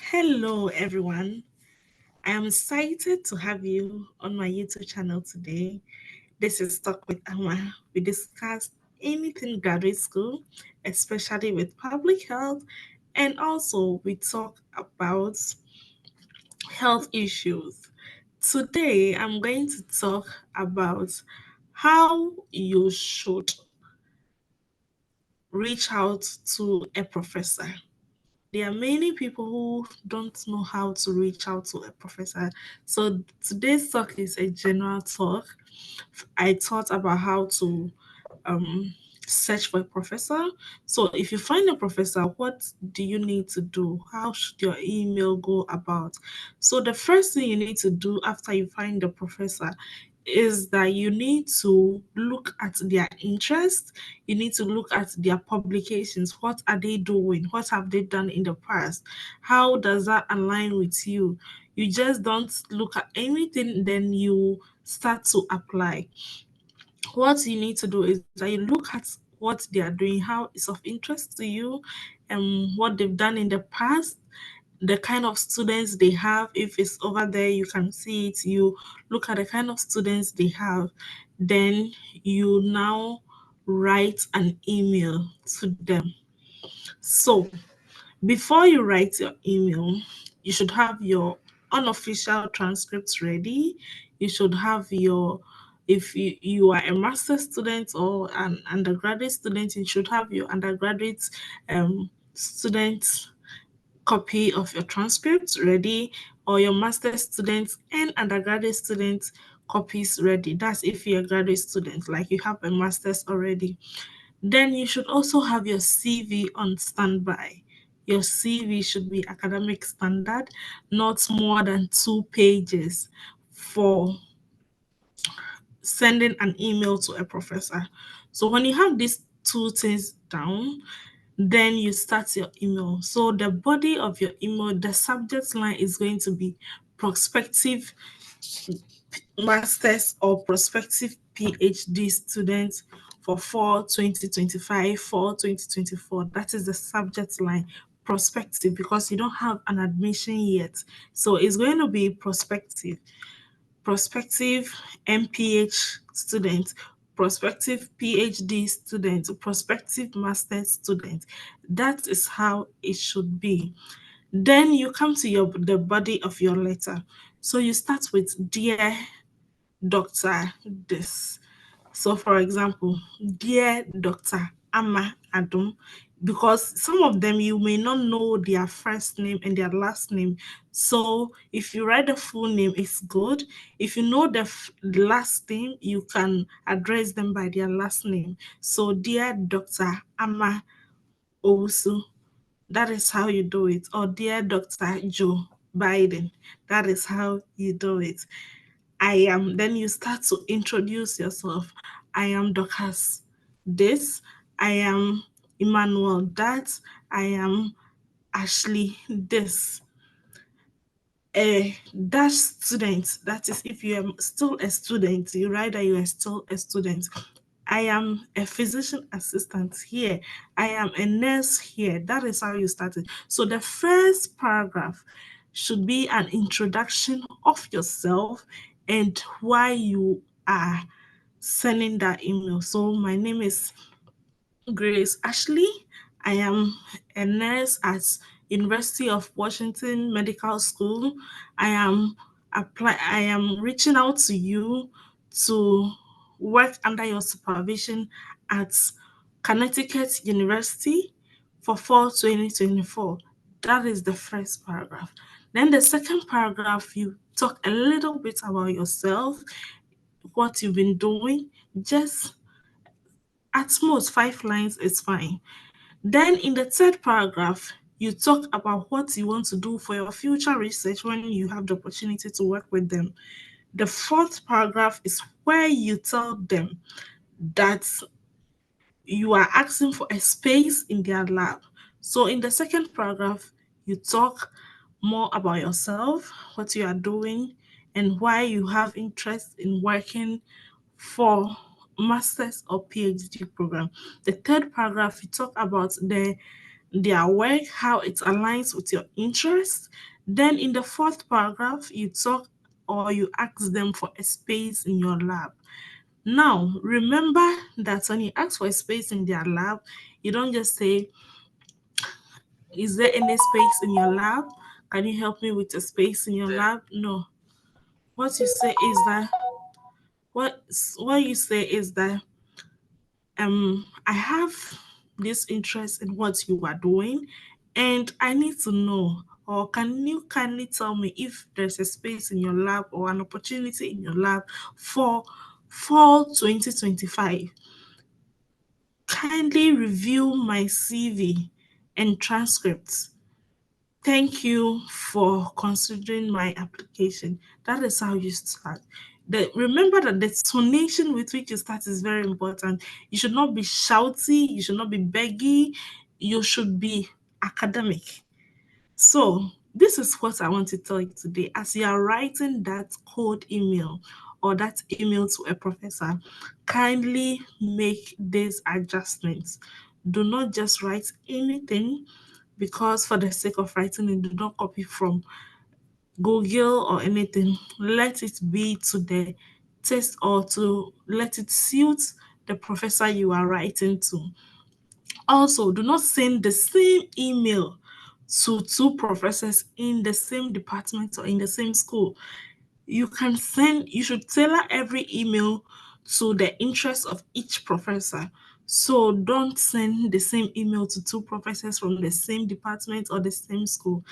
Hello, everyone. I am excited to have you on my YouTube channel today. This is Talk with Amma. We discuss anything graduate school, especially with public health, and also we talk about health issues. Today, I'm going to talk about how you should reach out to a professor. There are many people who don't know how to reach out to a professor. So today's talk is a general talk. I thought about how to um, search for a professor. So if you find a professor, what do you need to do? How should your email go about? So the first thing you need to do after you find the professor is that you need to look at their interest. You need to look at their publications. What are they doing? What have they done in the past? How does that align with you? You just don't look at anything, then you start to apply. What you need to do is that you look at what they are doing, how it's of interest to you, and what they've done in the past, the kind of students they have. If it's over there, you can see it. You look at the kind of students they have, then you now write an email to them. So before you write your email, you should have your unofficial transcripts ready. You should have your, if you are a master's student or an undergraduate student, you should have your undergraduate student copy of your transcript ready, or your master's student and undergraduate student copies ready. That's if you're a graduate student, like you have a master's already. Then you should also have your CV on standby. Your CV should be academic standard, not more than 2 pages for sending an email to a professor. So when you have these two things down, then you start your email. So the body of your email, the subject line is going to be prospective masters or prospective PhD students for fall 2025, fall 2024. That is the subject line, prospective, because you don't have an admission yet. So it's going to be prospective MPH student, prospective PhD student, prospective master student. That is how it should be. Then you come to the body of your letter. So you start with dear Dr. This. So, for example, dear Dr. Amma Adum, because some of them you may not know their first name and their last name. So, if you write the full name, it's good. If you know the last name, you can address them by their last name. So, dear Dr. Amma Owusu, that is how you do it. Or dear Dr. Joe Biden, that is how you do it. I am, then you start to introduce yourself. I am Dorcas this, I am Emmanuel that, I am Ashley this. That student, that is if you are still a student, you write that you are still a student. I am a physician assistant here. I am a nurse here. That is how you started. So the first paragraph should be an introduction of yourself and why you are sending that email. So my name is Grace Ashley. I am a nurse at University of Washington Medical School. I am reaching out to you to work under your supervision at Connecticut University for fall 2024. That is the first paragraph. Then the second paragraph, you talk a little bit about yourself, what you've been doing, just at most 5 lines is fine. Then in the third paragraph, you talk about what you want to do for your future research when you have the opportunity to work with them. The fourth paragraph is where you tell them that you are asking for a space in their lab. So in the second paragraph, you talk more about yourself, what you are doing, and why you have interest in working for master's or PhD program. The third paragraph, you talk about the their work, how it aligns with your interests. Then in the fourth paragraph, you talk or you ask them for a space in your lab. Now, remember that when you ask for a space in their lab, you don't just say, is there any space in your lab? Can you help me with a space in your lab? No. What you say is that what what you say is that I have this interest in what you are doing and I need to know, or can you kindly tell me if there's a space in your lab or an opportunity in your lab for fall 2025? Kindly review my CV and transcripts. Thank you for considering my application. That is how you start. Remember that the tonation with which you start is very important. You should not be shouty, you should not be beggy, you should be academic. So, this is what I want to tell you today. As you are writing that code email or that email to a professor, kindly make these adjustments. Do not just write anything because for the sake of writing it, do not copy from Google or anything. Let it be to the test or to let it suit the professor you are writing to. Also, do not send the same email to two professors in the same department or in the same school. You should tailor every email to the interest of each professor. So don't send the same email to two professors from the same department or the same school.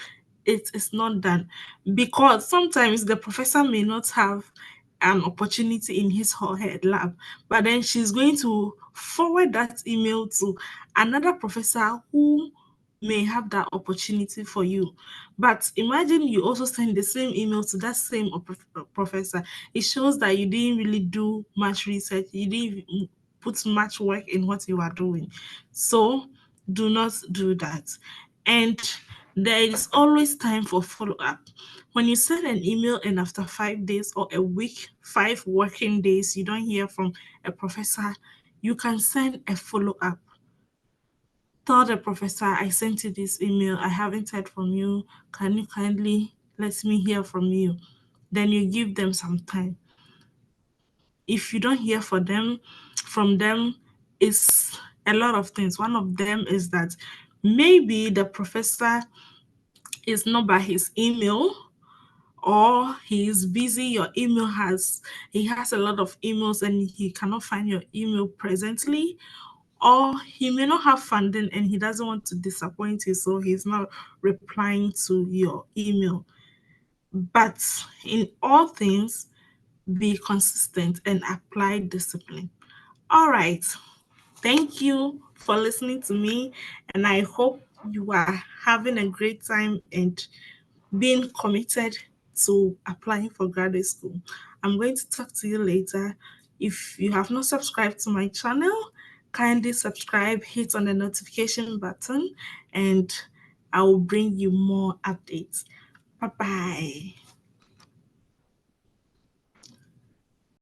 It is not done because sometimes the professor may not have an opportunity in his or her lab, but then she's going to forward that email to another professor who may have that opportunity for you. But imagine you also send the same email to that same professor. It shows that you didn't really do much research, you didn't put much work in what you are doing. So do not do that. And there is always time for follow up. When you send an email and after 5 days or a week, 5 working days, you don't hear from a professor, you can send a follow up. Tell the professor, I sent you this email, I haven't heard from you. Can you kindly let me hear from you? Then you give them some time. If you don't hear from them, it's a lot of things. One of them is that maybe the professor is not by his email or he is busy. He has a lot of emails and he cannot find your email presently, or he may not have funding and he doesn't want to disappoint you, so he's not replying to your email. But in all things, be consistent and apply discipline. All right. Thank you for listening to me, and I hope you are having a great time and being committed to applying for graduate school. I'm going to talk to you later. If you have not subscribed to my channel, kindly subscribe, hit on the notification button, and I will bring you more updates. Bye bye.